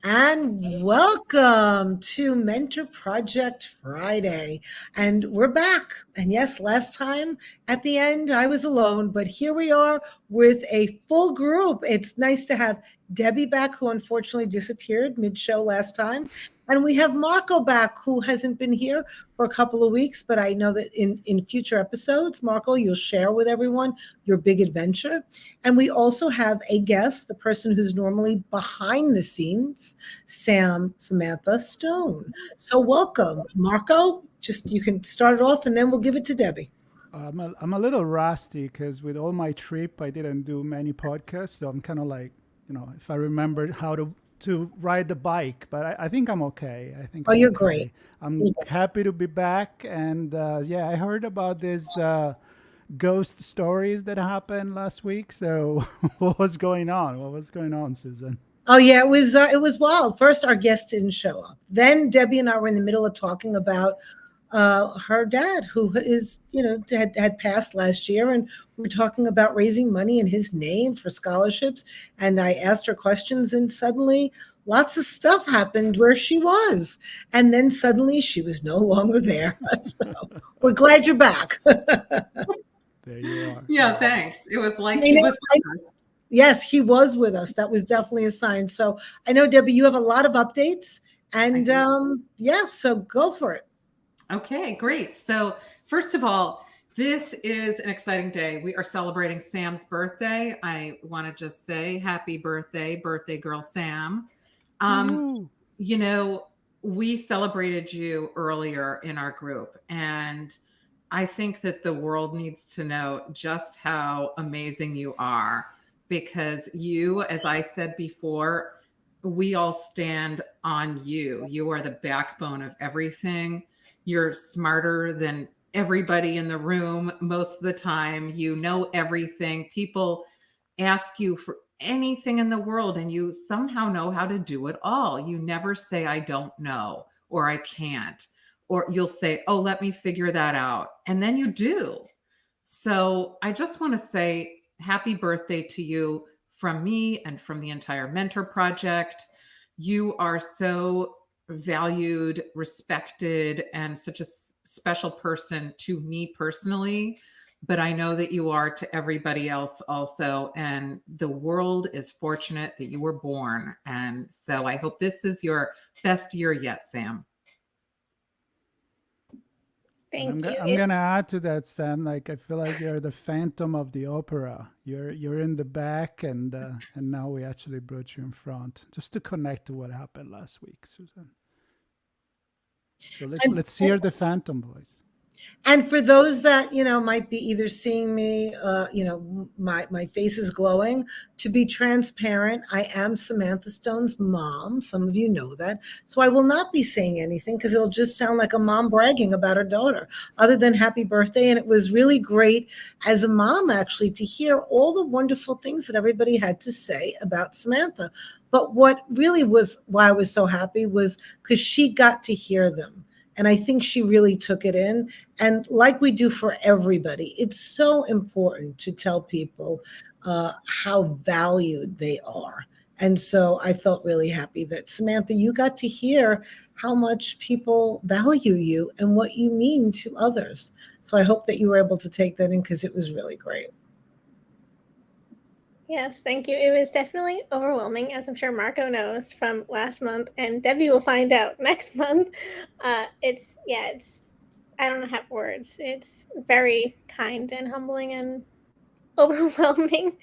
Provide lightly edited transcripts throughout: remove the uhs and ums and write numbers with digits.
And welcome to Mentor Project Friday. And we're back. And yes, last time at the end, I was alone, but here we are with a full group. It's nice to have Debbie back, who unfortunately disappeared mid show last time. And we have Marco back, who hasn't been here for a couple of weeks, but I know that in future episodes, Marco, you'll share with everyone your big adventure. And we also have a guest, the person who's normally behind the scenes, Samantha Stone. So welcome, Marco. Just you can start it off and then we'll give it to Debbie. I'm a little rusty because with all my trip, I didn't do many podcasts. So I'm kind of like, if I remember how to ride the bike, but I think I'm okay. I think Oh, I'm you're great. okay. I'm happy to be back. And yeah, I heard about this ghost stories that happened last week. So what was going on? What was going on, Susan? Oh yeah, it was wild. First, our guest didn't show up. Then Debbie and I were in the middle of talking about her dad, who is had passed last year, and we're talking about raising money in his name for scholarships. And I asked her questions, and suddenly lots of stuff happened where she was, and then suddenly she was no longer there. So we're glad you're back. There you are. Yeah, There you thanks. It was like I he know, was with us. yes, he was with us. That was definitely a sign. So I know, Debbie, you have a lot of updates, I and do. yeah, so go for it. Okay, great. So, first of all, this is an exciting day. We are celebrating Sam's birthday. I want to just say happy birthday, birthday girl Sam. Um, Woo. you know, we celebrated you earlier in our group, and I think that the world needs to know just how amazing you are because you, as I said before, we all stand on you. You are the backbone of everything. You're smarter than everybody in the room most of the time. You know everything. People ask you for anything in the world and you somehow know how to do it all. You never say, I don't know or I can't. Or you'll say, oh, let me figure that out. And then you do. So I just want to say happy birthday to you from me and from the entire Mentor Project. You are so valued, respected, and such a special person to me personally. But I know that you are to everybody else also. And the world is fortunate that you were born. And so I hope this is your best year yet, Sam. And Thank you. I'm gonna add to that, Sam. Like I feel like you're the Phantom of the Opera. You're in the back, and now we actually brought you in front, just to connect to what happened last week, Susan. So And let's hear the Phantom voice. And for those that might be either seeing me, my face is glowing. To be transparent, I am Samantha Stone's mom. Some of you know that, so I will not be saying anything because it'll just sound like a mom bragging about her daughter. Other than happy birthday, and it was really great as a mom actually to hear all the wonderful things that everybody had to say about Samantha. But what really was why I was so happy was because she got to hear them. And I think she really took it in. And like we do for everybody, it's so important to tell people how valued they are. And so I felt really happy that Samantha, you got to hear how much people value you and what you mean to others. So I hope that you were able to take that in because it was really great. Yes, thank you. It was definitely overwhelming, as I'm sure Marco knows from last month, and Debbie will find out next month. It's I don't have words. It's very kind and humbling and overwhelming,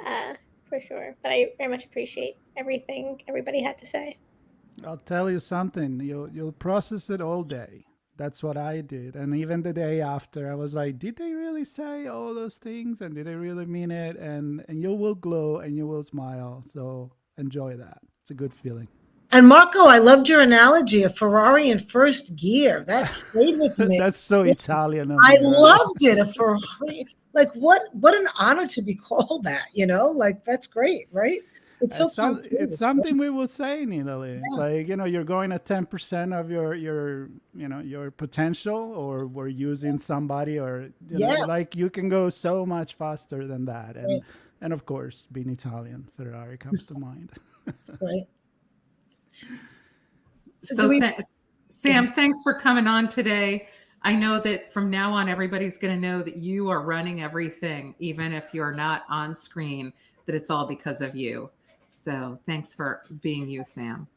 uh, for sure. But I very much appreciate everything everybody had to say. I'll tell you something. You'll process it all day. That's what I did, and even the day after, I was like, did they really say all those things, and did they really mean it? And you will glow and you will smile. So enjoy that. It's a good feeling. And Marco, I loved your analogy of Ferrari in first gear. That stayed with me. That's so Italian of I me, right? loved it. A Ferrari. Like what an honor to be called that. Like that's great, right? It's so It's spontaneous, right? something we will say in Italy. It's Yeah. like you're going at 10% of your potential, or we're using somebody, or Yeah. like you can go so much faster than that. Great. And of course, being Italian, Ferrari comes to mind. It's great. So Sam, thanks for coming on today. I know that from now on, everybody's going to know that you are running everything, even if you're not on screen, that it's all because of you. So thanks for being you, Sam.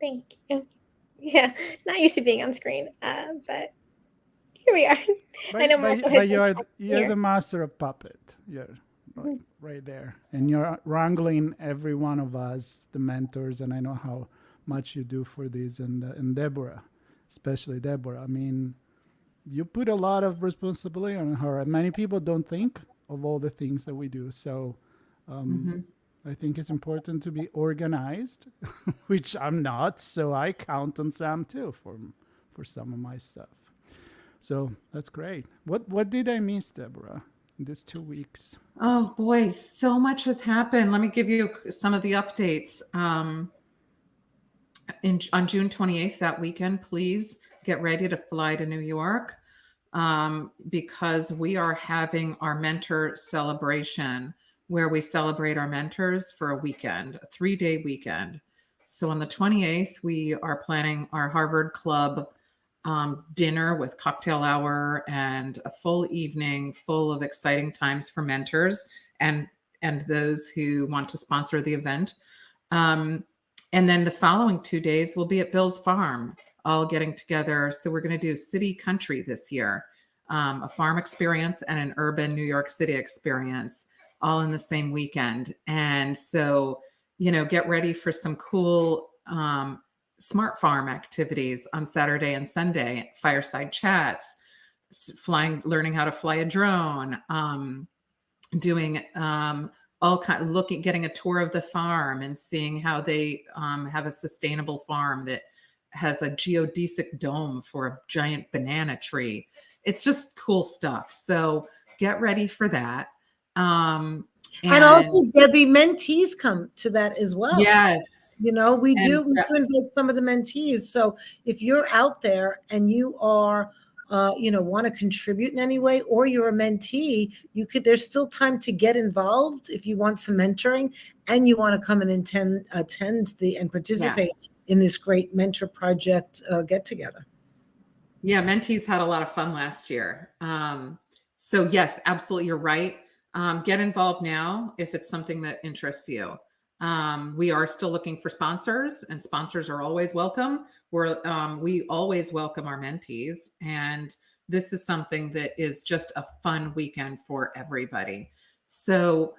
Thank you. Yeah, not used to being on screen, but here we are. I know Marco has you're the master of puppet. You're right there, and you're wrangling every one of us, the mentors, and I know how much you do for this, and Deborah, especially Deborah. I mean, you put a lot of responsibility on her, and many people don't think of all the things that we do. So I think it's important to be organized, which I'm not. So I count on Sam too for some of my stuff. So that's great. What did I miss, Deborah, in these 2 weeks? Oh boy, so much has happened. Let me give you some of the updates. On June 28th, that weekend, please get ready to fly to New York because we are having our mentor celebration where we celebrate our mentors for a weekend, a 3-day weekend. So on the 28th, we are planning our Harvard Club dinner with cocktail hour and a full evening full of exciting times for mentors and those who want to sponsor the event. And then the following 2 days we'll be at Bill's Farm, all getting together. So we're going to do city country this year, a farm experience and an urban New York City experience, all in the same weekend. And so, get ready for some cool smart farm activities on Saturday and Sunday, fireside chats, learning how to fly a drone, doing getting a tour of the farm and seeing how they have a sustainable farm that has a geodesic dome for a giant banana tree. It's just cool stuff. So get ready for that. And also, Debbie, mentees come to that as well. Yes. We do invite some of the mentees. So if you're out there and you are want to contribute in any way, or you're a mentee, there's still time to get involved if you want some mentoring and you want to come and attend and participate in this great mentor project get together. Yeah, mentees had a lot of fun last year. So yes, absolutely, you're right. Get involved now if it's something that interests you. We are still looking for sponsors, and sponsors are always welcome. We always welcome our mentees, and this is something that is just a fun weekend for everybody. So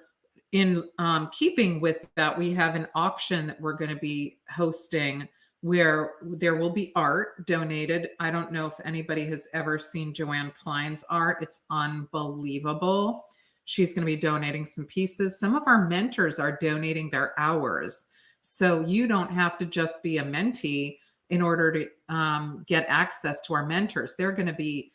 in keeping with that, we have an auction that we're going to be hosting where there will be art donated. I don't know if anybody has ever seen Joanne Klein's art. It's unbelievable. She's going to be donating some pieces. Some of our mentors are donating their hours. So you don't have to just be a mentee in order to get access to our mentors. They're going to be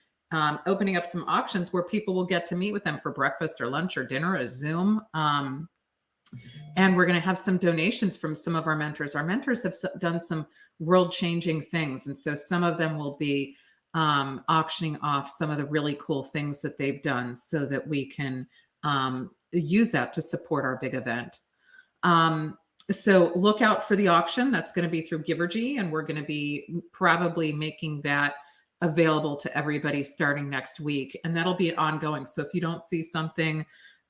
opening up some auctions where people will get to meet with them for breakfast or lunch or dinner or Zoom. And we're going to have some donations from some of our mentors. Our mentors have done some world-changing things. And so some of them will be auctioning off some of the really cool things that they've done so that we can use that to support our big event. So look out for the auction. That's going to be through Givergy, and we're going to be probably making that available to everybody starting next week. And that'll be ongoing. So if you don't see something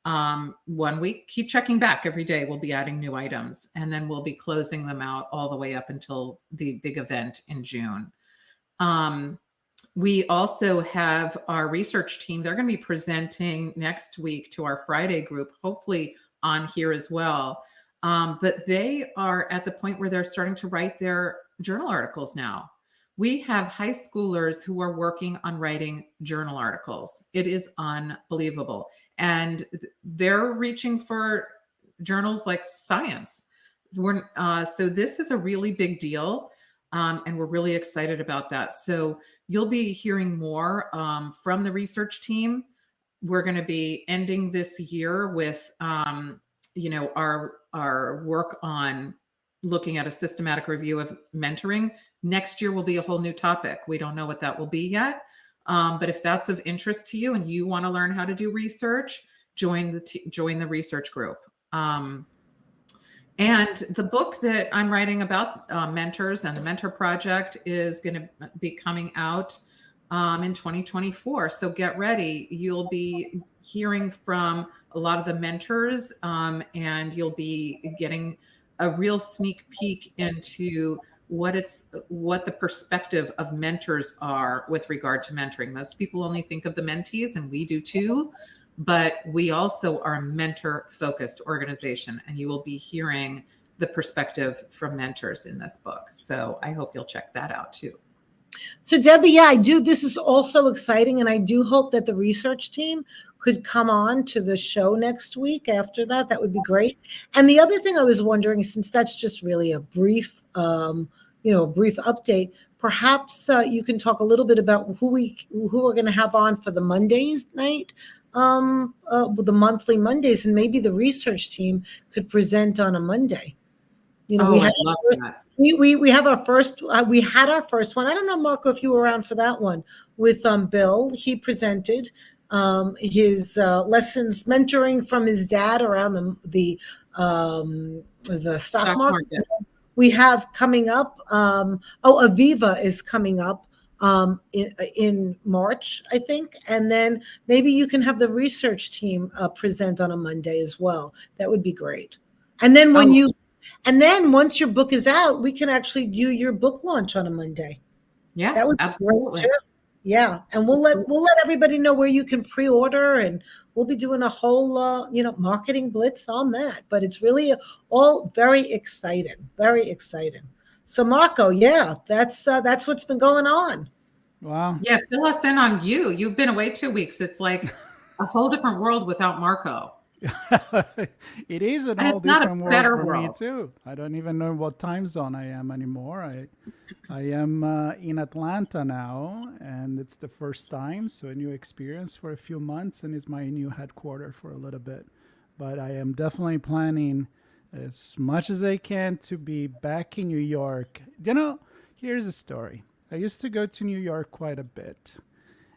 1 week, keep checking back every day. We'll be adding new items, and then we'll be closing them out all the way up until the big event in June. We also have our research team. They're going to be presenting next week to our Friday group, hopefully on here as well. But they are at the point where they're starting to write their journal articles now. We have high schoolers who are working on writing journal articles. It is unbelievable. And they're reaching for journals like Science. So this is a really big deal. And we're really excited about that. So you'll be hearing more from the research team. We're going to be ending this year with, our work on looking at a systematic review of mentoring. Next year will be a whole new topic. We don't know what that will be yet. But if that's of interest to you and you want to learn how to do research, join the research group. And the book that I'm writing about mentors and the Mentor Project is going to be coming out in 2024. So get ready. You'll be hearing from a lot of the mentors, and you'll be getting a real sneak peek into what the perspective of mentors are with regard to mentoring. Most people only think of the mentees, and we do too, but we also are a mentor focused organization, and you will be hearing the perspective from mentors in this book. So I hope you'll check that out too. So Debbie, yeah, I do. This is also exciting. And I do hope that the research team could come on to the show next week after that. That would be great. And the other thing I was wondering, since that's just really a brief, a brief update, perhaps you can talk a little bit about who we're going to have on for the Mondays night, the monthly Mondays, and maybe the research team could present on a Monday. We had love that. We have our first. We had our first one. I don't know, Marco, if you were around for that one with Bill. He presented his lessons, mentoring from his dad around the stock market. We have coming up. Aviva is coming up in March, I think, and then maybe you can have the research team present on a Monday as well. That would be great. And then once your book is out, we can actually do your book launch on a Monday. Yeah, that would absolutely. Be great. Yeah, and we'll let everybody know where you can pre-order, and we'll be doing a whole marketing blitz on that. But it's really all very exciting, very exciting. So Marco, yeah, that's what's been going on. Wow. Yeah, fill us in on you. You've been away 2 weeks. It's like a whole different world without Marco. It is an whole different world for me too. I don't even know what time zone I am anymore. I am in Atlanta now, and it's the first time, so a new experience for a few months, and it's my new headquarters for a little bit. But I am definitely planning as much as I can to be back in New York. Here's a story. I used to go to New York quite a bit.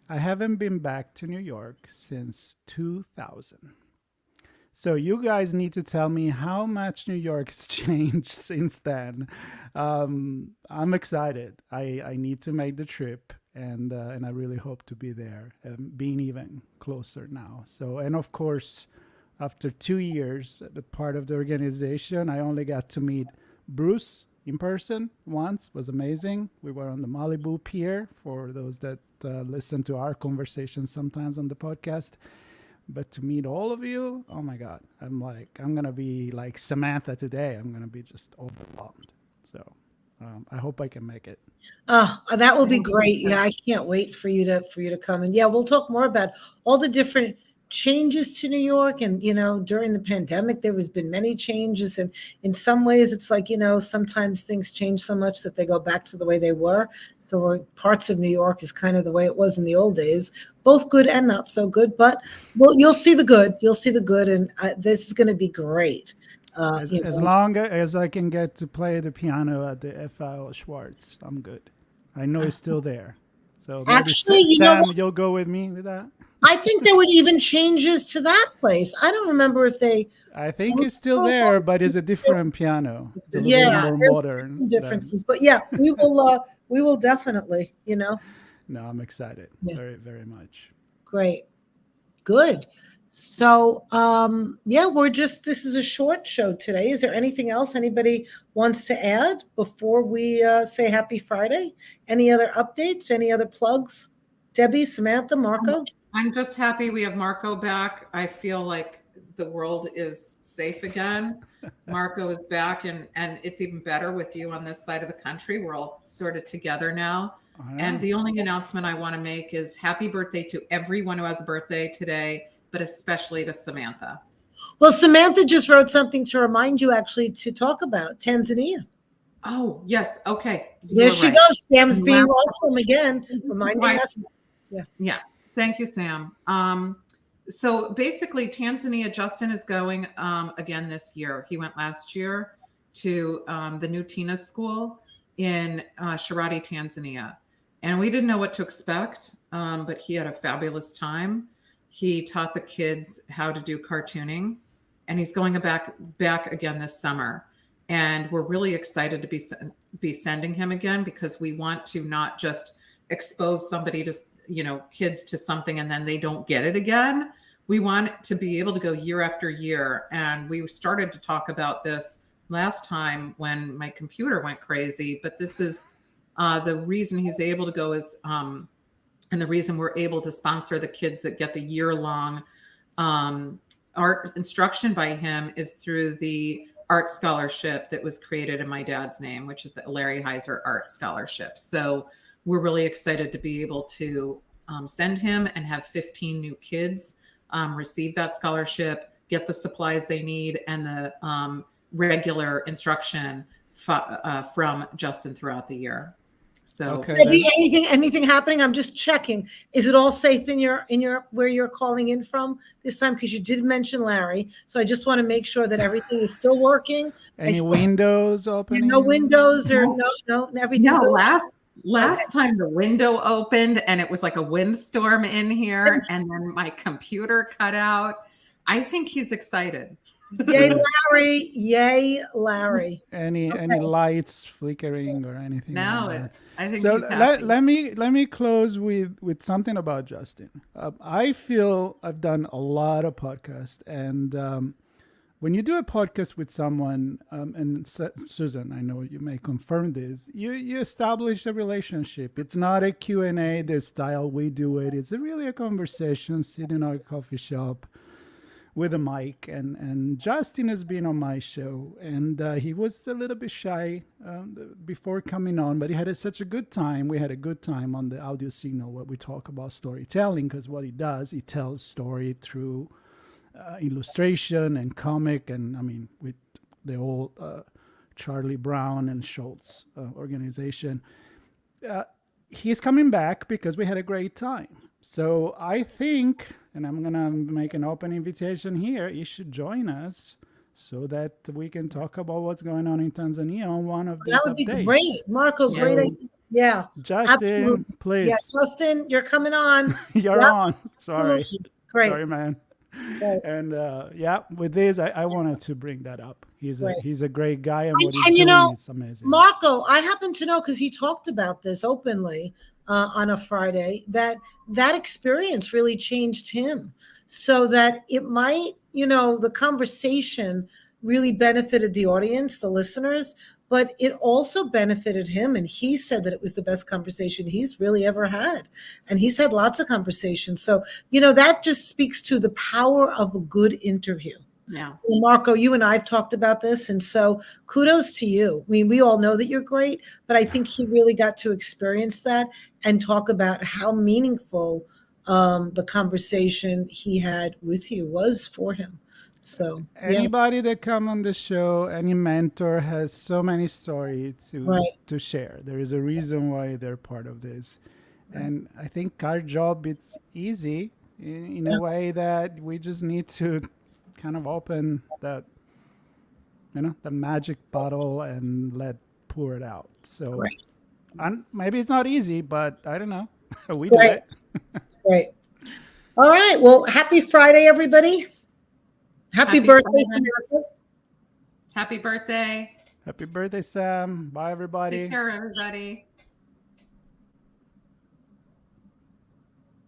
I haven't been back to New York since 2000. So you guys need to tell me how much New York has changed since then. I'm excited. I need to make the trip, and I really hope to be there, being even closer now. So, and of course, after 2 years, the part of the organization, I only got to meet Bruce in person once. It was amazing. We were on the Malibu Pier, for those that listen to our conversations sometimes on the podcast. But to meet all of you, oh my God, I'm going to be like Samantha today. I'm going to be just overwhelmed. So I hope I can make it. That will be great. Yeah, I can't wait for you to come. And yeah, we'll talk more about all the different changes to New York. And, during the pandemic, there has been many changes. And in some ways, it's like, sometimes things change so much that they go back to the way they were. So parts of New York is kind of the way it was in the old days, both good and not so good. But you'll see the good. You'll see the good. And this is going to be great. As long as I can get to play the piano at the FL Schwartz, I'm good. I know it's still there. So maybe actually, Sam, you'll go with me with that? I think there were even changes to that place. I don't remember if they. I think it's still there, but it's a different piano. It's a little more modern. Differences, but yeah, we will definitely. No, I'm excited very, very much. Great, good. So this is a short show today. Is there anything else anybody wants to add before we say Happy Friday? Any other updates? Any other plugs? Debbie, Samantha, Marco? I'm just happy we have Marco back. I feel like the world is safe again. Marco is back, and it's even better with you on this side of the country. We're all sort of together now. And the only announcement I want to make is happy birthday to everyone who has a birthday today, but especially to Samantha. Well, Samantha just wrote something to remind you actually to talk about Tanzania. Oh, yes. Okay. There she goes. Sam's being awesome again, reminding us. Yeah. Thank you, Sam. So basically, Tanzania, Justin is going again this year. He went last year to the New Tina School in Sharati, Tanzania. And we didn't know what to expect, but he had a fabulous time. He taught the kids how to do cartooning, and he's going back again this summer. And we're really excited to be sending him again, because we want to not just expose somebody to, kids to something and then they don't get it again. We want to be able to go year after year. And we started to talk about this last time when my computer went crazy, but this is the reason he's able to go is, and the reason we're able to sponsor the kids that get the year-long art instruction by him is through the art scholarship that was created in my dad's name, which is the Larry Heiser Art Scholarship. So we're really excited to be able to send him and have 15 new kids receive that scholarship, get the supplies they need, and the regular instruction from Justin throughout the year. So Okay, Maybe anything happening? I'm just checking. Is it all safe in your where you're calling in from this time? Because you did mention Larry, so I just want to make sure that everything is still working. any windows opening? No windows or no everything. no, goes- last time the window opened and it was like a windstorm in here, and then my computer cut out. I think he's excited. Yay, Larry! Yay, Larry! Any lights flickering or anything? No, like that? I think So he's happy. let me close with something about Justin. I feel I've done a lot of podcasts, and when you do a podcast with someone, and Susan, I know you may confirm this, you establish a relationship. It's not a Q&A, the style we do it. It's really a conversation, sitting in a coffee shop with a mic. And Justin has been on my show, and he was a little bit shy before coming on, but he had such a good time. We had a good time on the audio signal where we talk about storytelling, because what he does, he tells story through illustration and comic, and I mean with the old Charlie Brown and Schultz organization. He's coming back because we had a great time. So I think, and I'm gonna make an open invitation here, you should join us so that we can talk about what's going on in Tanzania on one of these That would updates. be great, Marco. Yeah. Great idea. Yeah, Justin, Absolutely. please. yeah, Justin, you're coming on. You're Yep, on. Sorry. Absolutely. Great. Sorry, man. Right. And with this, I wanted to bring that up. He's Right. a great guy, and what he's And doing is amazing. Marco, I happen to know, because he talked about this openly on a Friday, that experience really changed him, so that it might, the conversation really benefited the audience, the listeners, but it also benefited him. And he said that it was the best conversation he's really ever had. And he's had lots of conversations. So, that just speaks to the power of a good interview. Yeah. Well, Marco, you and I have talked about this, and so kudos to you. I mean, we all know that you're great, but I think he really got to experience that and talk about how meaningful the conversation he had with you was for him. So, yeah, Anybody that come on the show, any mentor has so many stories Right. to share. There is a reason why they're part of this. And I think our job, it's easy in Yeah. a way that we just need to kind of open that, the magic bottle and pour it out. So Right. and maybe it's not easy, but I don't know. We do Right. it. great. All right. Well, happy Friday, everybody. Happy Happy birthday, Friday. Samantha. Happy birthday. Happy birthday, Sam. Bye, everybody. Take care, everybody.